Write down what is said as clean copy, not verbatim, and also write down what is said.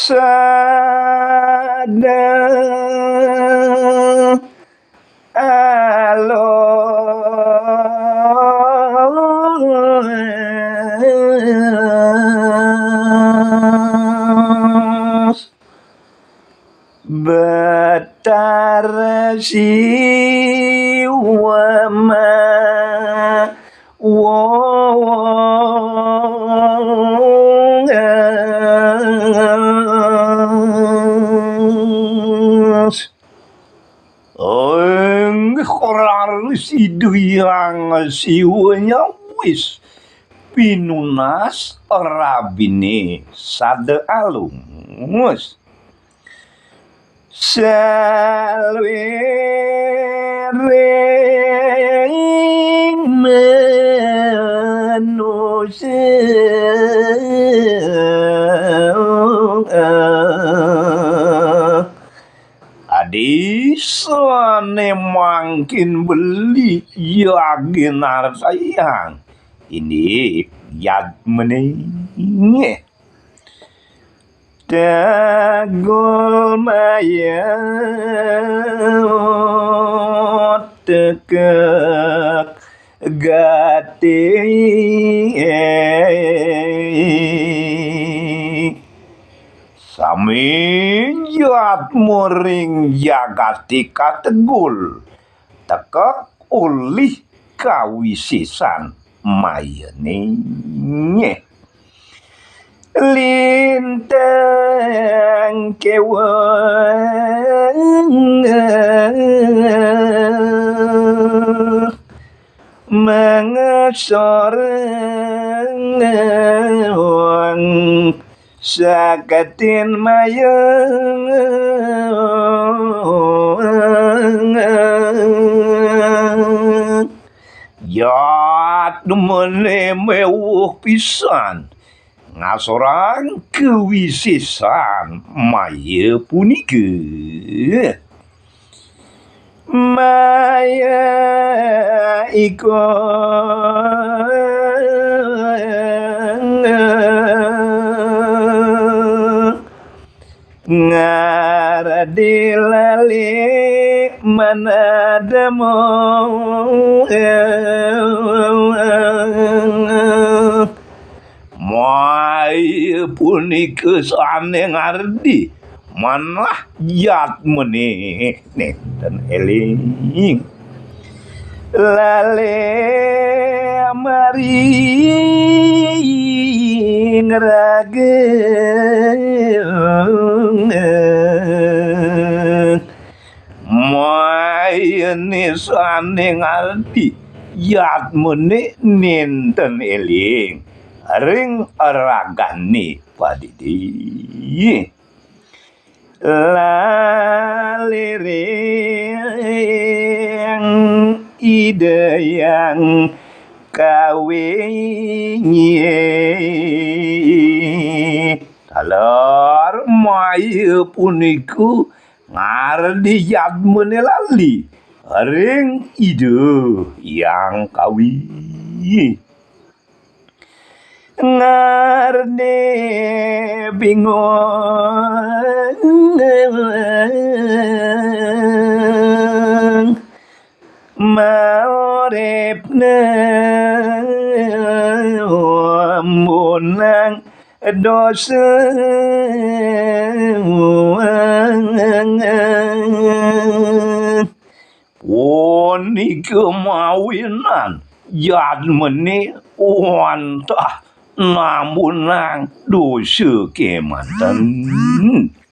Sadang alos Betara siwama wong korar siduyang siwanya wis pinunas rabine sade alungus salwering manusia adisane mangkin beli yaginar sayang ini yad menenge Dagol maya tekek gati sami jat muring jagati kategul tekek ulih kawisisan mayene lintang kewang mengesoreng sakatin mayang yat mene mewuh pisan ngasorang kewisisan maya punika maya iko ngaradilali manadamo Mai punika sane ngardi manah yat meneh nenten eling lale mari ngrageng mai sane ngardi yat meneh nenten eling ring ragane padidi lalireng ide yang kawinye talar maya puniku ngardi yad meneh lali ring ide yang kawin ngarne bingung mauripne munang dosa punika mawinan yad meneh wantah namun nang dosa kemanten